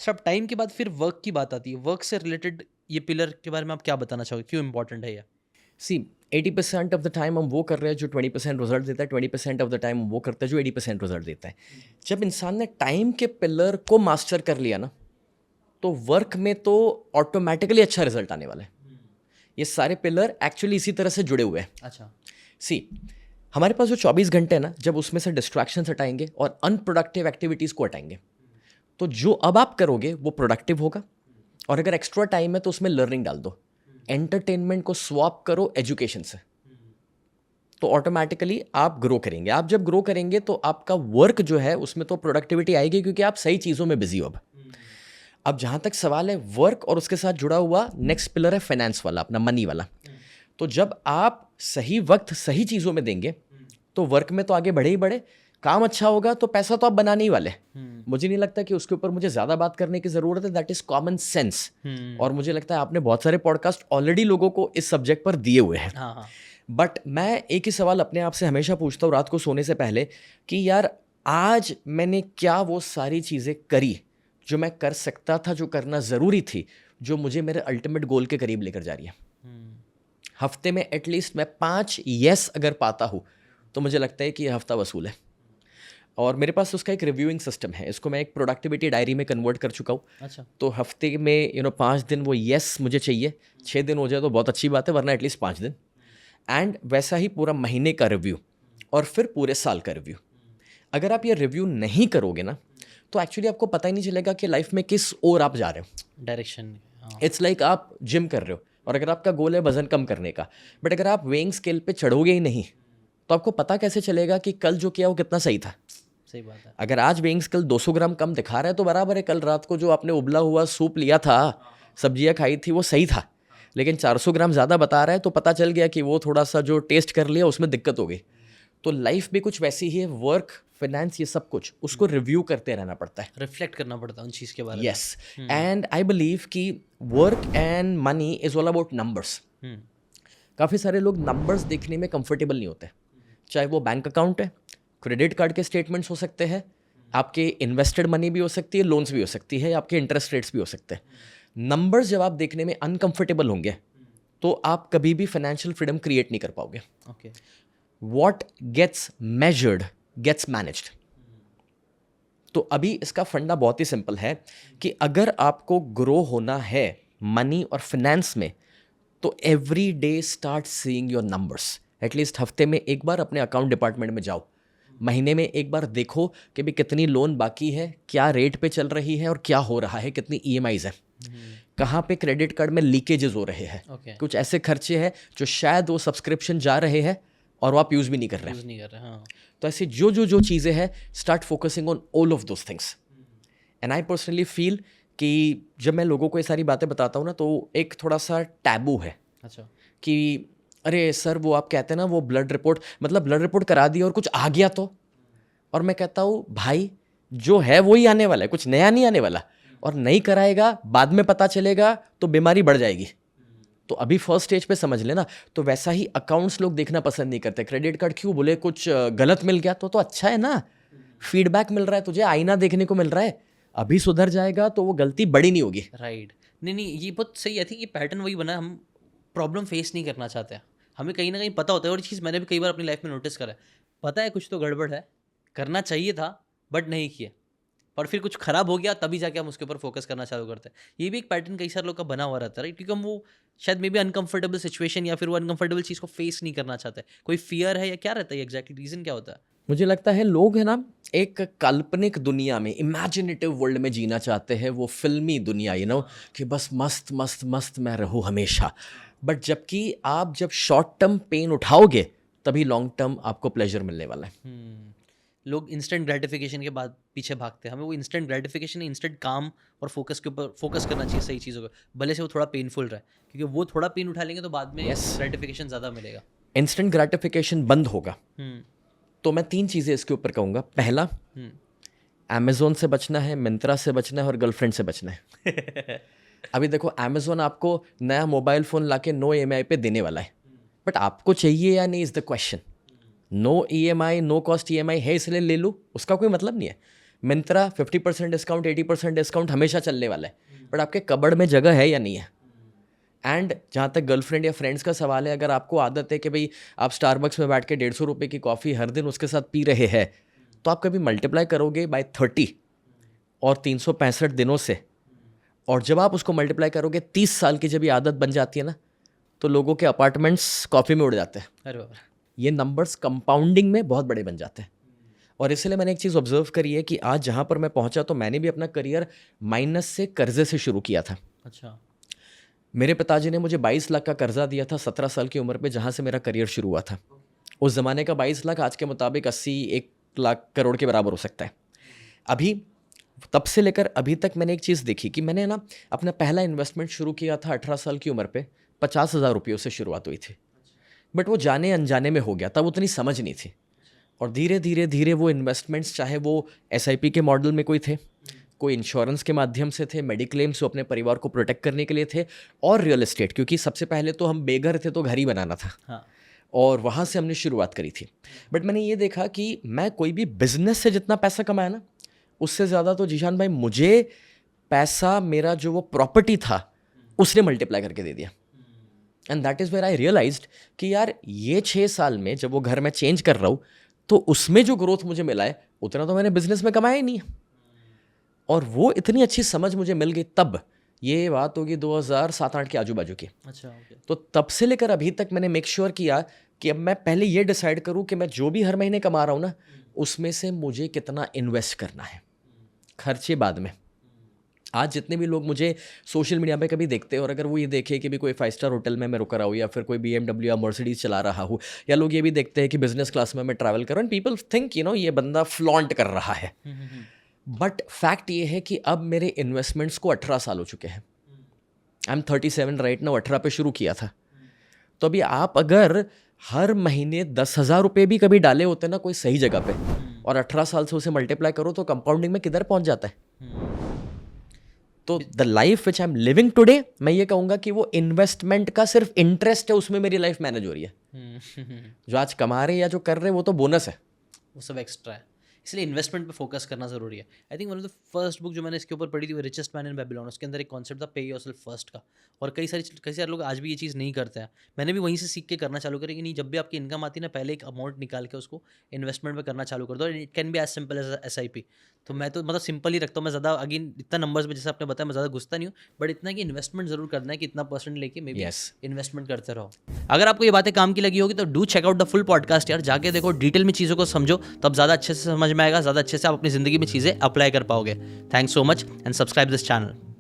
सब टाइम के बाद फिर वर्क की बात आती है, वर्क से रिलेटेड ये पिलर के बारे में आप क्या बताना चाहोगे, क्यों इंपॉर्टेंट है ये? सी 80% ऑफ द टाइम हम वो कर रहे हैं जो 20% रिजल्ट देता है, 20% ऑफ द टाइम हम वो करते हैं जो 80% रिजल्ट देता है। जब इंसान ने टाइम के पिलर को मास्टर कर लिया ना, तो वर्क में तो ऑटोमेटिकली अच्छा रिजल्ट आने वाला है। ये सारे पिलर एक्चुअली इसी तरह से जुड़े हुए हैं। अच्छा। सी हमारे पास जो 24 घंटे हैं ना, जब उसमें से डिस्ट्रैक्शन हटाएंगे और अनप्रोडक्टिव एक्टिविटीज़ को हटाएंगे, तो जो अब आप करोगे वो प्रोडक्टिव होगा। और अगर एक्स्ट्रा टाइम है तो उसमें लर्निंग डाल दो, एंटरटेनमेंट को स्वैप करो एजुकेशन से, तो ऑटोमेटिकली आप ग्रो करेंगे। आप जब ग्रो करेंगे तो आपका वर्क जो है उसमें तो प्रोडक्टिविटी आएगी, क्योंकि आप सही चीज़ों में बिजी हो। अब जहाँ तक सवाल है वर्क और उसके साथ जुड़ा हुआ नेक्स्ट पिलर है फाइनेंस वाला, अपना मनी वाला। तो जब आप सही वक्त सही चीज़ों में देंगे तो वर्क में तो आगे बढ़े ही बढ़े, काम अच्छा होगा तो पैसा तो आप बनाने ही वाले। मुझे नहीं लगता कि उसके ऊपर मुझे ज़्यादा बात करने की ज़रूरत है, दैट इज़ कॉमन सेंस। और मुझे लगता है आपने बहुत सारे पॉडकास्ट ऑलरेडी लोगों को इस सब्जेक्ट पर दिए हुए हैं। हाँ हाँ। बट मैं एक ही सवाल अपने आप से हमेशा पूछता हूँ रात को सोने से पहले, कि यार आज मैंने क्या वो सारी चीज़ें करी जो मैं कर सकता था, जो करना ज़रूरी थी, जो मुझे मेरे अल्टीमेट गोल के करीब लेकर जा रही है। हफ्ते में एटलीस्ट मैं 5 येस अगर पाता हूँ तो मुझे लगता है कि यह हफ्ता वसूल है। और मेरे पास उसका एक रिव्यूइंग सिस्टम है, इसको मैं एक प्रोडक्टिविटी डायरी में कन्वर्ट कर चुका हूँ। अच्छा। तो हफ्ते में 5 दिन वो येस मुझे चाहिए, 6 दिन हो जाए तो बहुत अच्छी बात है, वरना एटलीस्ट 5 दिन। एंड वैसा ही पूरा महीने का रिव्यू और फिर पूरे साल का रिव्यू। अगर आप ये रिव्यू नहीं करोगे ना, तो एक्चुअली आपको पता ही नहीं चलेगा कि लाइफ में किस ओर आप जा रहे हो। डायरेक्शन। हाँ। इट्स लाइक आप जिम कर रहे हो और अगर आपका गोल है वजन कम करने का, बट अगर आप वेइंग स्केल पे चढ़ोगे ही नहीं तो आपको पता कैसे चलेगा कि कल जो किया वो कितना सही था। सही बात है। अगर आज वेइंग स्केल 200 ग्राम कम दिखा रहा है तो बराबर है, कल रात को जो आपने उबला हुआ सूप लिया था, सब्जियां खाई थी, वो सही था। लेकिन 400 ग्राम ज़्यादा बता रहा है तो पता चल गया कि वो थोड़ा सा जो टेस्ट कर लिया उसमें दिक्कत हो गई। तो लाइफ भी कुछ वैसी ही है, वर्क फाइनेंस ये सब कुछ उसको रिव्यू करते रहना पड़ता है। रिफ्लेक्ट करना पड़ता है उन चीज़ के बारे में। यस, एंड आई बिलीव कि work and money is all about numbers. काफ़ी सारे लोग नंबर्स देखने में कंफर्टेबल नहीं होते, चाहे वो बैंक अकाउंट है, क्रेडिट कार्ड के स्टेटमेंट्स हो सकते हैं, आपके इन्वेस्टेड मनी भी हो सकती है, लोन्स भी हो सकती है, आपके इंटरेस्ट रेट्स भी हो सकते हैं। नंबर्स जब आप देखने में अनकंफर्टेबल होंगे तो आप कभी भी फाइनेंशियल फ्रीडम क्रिएट नहीं कर पाओगे। Okay. What gets measured gets managed. तो अभी इसका फंडा बहुत ही सिंपल है कि अगर आपको ग्रो होना है मनी और फाइनेंस में, तो every day start seeing your numbers. At least हफ्ते में एक बार अपने अकाउंट डिपार्टमेंट में जाओ, महीने में एक बार देखो कि भी कितनी लोन बाकी है, क्या रेट पे चल रही है और क्या हो रहा है, कितनी ईएमआईज है, कहाँ पे क्रेडिट कार्ड में लीकेजेस हो रहे हैं। ओके। कुछ ऐसे खर्चे हैं जो शायद वो सब्सक्रिप्शन जा रहे हैं और वो आप यूज़ भी नहीं कर रहे हैं। यूज़ नहीं कर रहे। हाँ। तो ऐसी जो चीज़ें हैं, start focusing on all of those things. And I personally feel कि जब मैं लोगों को ये सारी बातें बताता हूँ ना, तो एक थोड़ा सा टैबू है अच्छा। कि अरे सर वो आप कहते हैं ना वो ब्लड रिपोर्ट, मतलब ब्लड रिपोर्ट करा दी और कुछ आ गया तो। और मैं कहता हूँ भाई जो है वही आने वाला है, कुछ नया नहीं आने वाला। और नहीं कराएगा बाद में पता चलेगा तो बीमारी बढ़ जाएगी। तो अभी फर्स्ट स्टेज पे समझ लेना। तो वैसा ही अकाउंट्स लोग देखना पसंद नहीं करते। क्रेडिट कार्ड क्यों, बोले कुछ गलत मिल गया तो अच्छा है ना, फीडबैक मिल रहा है तुझे, आईना देखने को मिल रहा है, अभी सुधर जाएगा तो वो गलती बड़ी नहीं होगी। राइट। नहीं नहीं, ये बहुत सही है। थी ये पैटर्न वही बना है, हम प्रॉब्लम फेस नहीं करना चाहते हैं। हमें कहीं ना कहीं पता होता है, और ये चीज़ मैंने भी कई बार अपनी लाइफ में नोटिस करा है, पता है कुछ तो गड़बड़ है, करना चाहिए था बट नहीं किया, और फिर कुछ खराब हो गया तभी जाके हम उसके ऊपर फोकस करना चालू करते हैं। ये भी एक पैटर्न कई सारे लोग का बना हुआ रहता है, राइट, क्योंकि हम वो शायद मे बी अनकंफर्टेबल सिचुएशन या फिर वो अनकंफर्टेबल चीज़ को फेस नहीं करना चाहते। कोई फियर है या क्या रहता है, एग्जैक्टली रीज़न क्या होता है? मुझे लगता है लोग है ना एक काल्पनिक दुनिया में, इमेजिनेटिव वर्ल्ड में जीना चाहते हैं, वो फिल्मी दुनिया कि बस मस्त मस्त मस्त मैं रहूँ हमेशा। बट जबकि आप जब शॉर्ट टर्म पेन उठाओगे तभी लॉन्ग टर्म आपको प्लेजर मिलने वाला है। लोग इंस्टेंट ग्रेटिफिकेशन के बाद पीछे भागते हैं। हमें वो इंस्टेंट ग्रेटिफिकेशन, इंस्टेंट काम और फोकस के ऊपर फोकस करना चाहिए, सही चीज़ों पर, भले से वो थोड़ा पेनफुल रहे, क्योंकि वो थोड़ा पेन उठा लेंगे तो बाद में Yes. ग्रेटिफिकेशन ज़्यादा मिलेगा। इंस्टेंट ग्रेटिफिकेशन बंद होगा तो मैं 3 चीज़ें इसके ऊपर कहूँगा। पहला, अमेजोन से बचना है, मिंत्रा से बचना है और गर्लफ्रेंड से बचना है। अभी देखो अमेजोन आपको नया मोबाइल फ़ोन लाके नो EMI पे देने वाला है, बट आपको चाहिए या नहीं is the question. No EMI, no cost EMI है इसलिए ले लूँ, उसका कोई मतलब नहीं है। मिंत्रा 50% डिस्काउंट 80% डिस्काउंट हमेशा चलने वाला है, बट आपके कबड़ में जगह है या नहीं है। एंड जहाँ तक गर्लफ्रेंड या फ्रेंड्स का सवाल है, अगर आपको आदत है कि भाई आप स्टारबक्स में बैठ के 150 रुपये की कॉफ़ी हर दिन उसके साथ पी रहे हैं, तो आप कभी मल्टीप्लाई करोगे बाय 30 और 365 दिनों से, और जब आप उसको मल्टीप्लाई करोगे 30 साल की जब ये आदत बन जाती है ना, तो लोगों के अपार्टमेंट्स कॉफ़ी में उड़ जाते हैं। अरे बाबा। ये नंबर्स कंपाउंडिंग में बहुत बड़े बन जाते हैं। और इसलिए मैंने एक चीज़ ऑब्जर्व करी है कि आज जहाँ पर मैं पहुँचा, तो मैंने भी अपना करियर माइनस से कर्जे से शुरू किया था। अच्छा। मेरे पिताजी ने मुझे 22 लाख का कर्जा दिया था 17 साल की उम्र पे, जहाँ से मेरा करियर शुरू हुआ था। उस ज़माने का 22 लाख आज के मुताबिक 80-1 लाख करोड़ के बराबर हो सकता है। अभी तब से लेकर अभी तक मैंने एक चीज़ देखी कि मैंने ना अपना पहला इन्वेस्टमेंट शुरू किया था 18 साल की उम्र पे, 50,000 रुपयों से शुरुआत हुई थी, बट वो जाने अनजाने में हो गया, तब उतनी समझ नहीं थी। और धीरे धीरे धीरे वो इन्वेस्टमेंट्स, चाहे वो SIP के मॉडल में कोई थे, कोई इंश्योरेंस के माध्यम से थे, मेडिक्लेम से अपने परिवार को प्रोटेक्ट करने के लिए थे, और रियल एस्टेट, क्योंकि सबसे पहले तो हम बेघर थे तो घर ही बनाना था। हाँ। और वहाँ से हमने शुरुआत करी थी। बट मैंने ये देखा कि मैं कोई भी बिजनेस से जितना पैसा कमाया ना, उससे ज़्यादा तो जीशान भाई मुझे पैसा, मेरा जो वो प्रॉपर्टी था उसने मल्टीप्लाई करके दे दिया। And that is where I realised कि यार ये 6 साल में जब वो घर मैं चेंज कर रहा हूँ, तो उसमें जो ग्रोथ मुझे मिला है उतना तो मैंने बिजनेस में कमाया ही नहीं है। और वो इतनी अच्छी समझ मुझे मिल गई तब, ये बात होगी 2007-8 के आजू बाजू की। अच्छा, ओके। तो तब से लेकर अभी तक मैंने मेक श्योर किया कि अब मैं पहले ये डिसाइड करूं कि मैं जो भी हर महीने कमा रहा हूं ना, उसमें से मुझे कितना इन्वेस्ट करना है, खर्चे बाद में। आज जितने भी लोग मुझे सोशल मीडिया पे कभी देखते हैं, और अगर वो ये देखे कि भी कोई 5 स्टार होटल में मैं रुक रहा हूँ, या फिर कोई BMW या मर्सिडीज चला रहा हूँ, या लोग ये भी देखते हैं कि बिजनेस क्लास में मैं ट्रैवल कर रहा हूँ, पीपल थिंक ये बंदा फ्लॉन्ट कर रहा है। बट फैक्ट ये है कि अब मेरे इन्वेस्टमेंट्स को 18 साल हो चुके हैं। आई एम 37 राइट नाउ, 18 पे शुरू किया था। तो अभी आप अगर हर महीने 10,000 रुपये भी कभी डाले होते ना कोई सही जगह पे, और 18 साल से उसे मल्टीप्लाई करो, तो कंपाउंडिंग में किधर पहुंच जाता है। तो the life which I am living today, मैं ये कहूँगा कि वो इन्वेस्टमेंट का सिर्फ इंटरेस्ट है, उसमें मेरी लाइफ मैनेज हो रही है। जो आज कमा रहे या जो कर रहे वो तो बोनस है, वो सब एक्स्ट्रा है। इसलिए इन्वेस्टमेंट पे फोकस करना ज़रूरी है। I think one of the first book जो मैंने इसके ऊपर पढ़ी थी वो रिचेस्ट मैन इन बेबीलोन। उसके अंदर एक कॉन्सेप्ट था पे योरसेल्फ फर्स्ट का, और कई सारे लोग आज भी ये चीज़ नहीं करते हैं। मैंने भी वहीं से सीख के करना चालू करी कि नहीं, जब भी आपकी इनकम आती है ना, पहले एक अमाउंट निकाल के उसको इन्वेस्टमेंट में करना चालू कर दो। It can be as simple as SIP। तो मैं तो मतलब सिंपल ही रखता हूँ। मैं ज़्यादा अगेन इतना नंबर्स में, जैसे आपने बताया, मैं ज़्यादा घुसता नहीं हूँ, बट इतना कि इन्वेस्टमेंट जरूर करना है कि इतना % लेके मे बी इन्वेस्टमेंट करते रहो। अगर आपको ये बातें काम की लगी होगी तो do check out the full podcast यार, जाके देखो, डिटेल में चीज़ों को समझो, तब ज़्यादा अच्छे से समझ में आएगा, ज़्यादा अच्छे से आप अपनी ज़िंदगी में चीज़ें अप्लाई कर पाओगे। Thanks so much and subscribe this channel.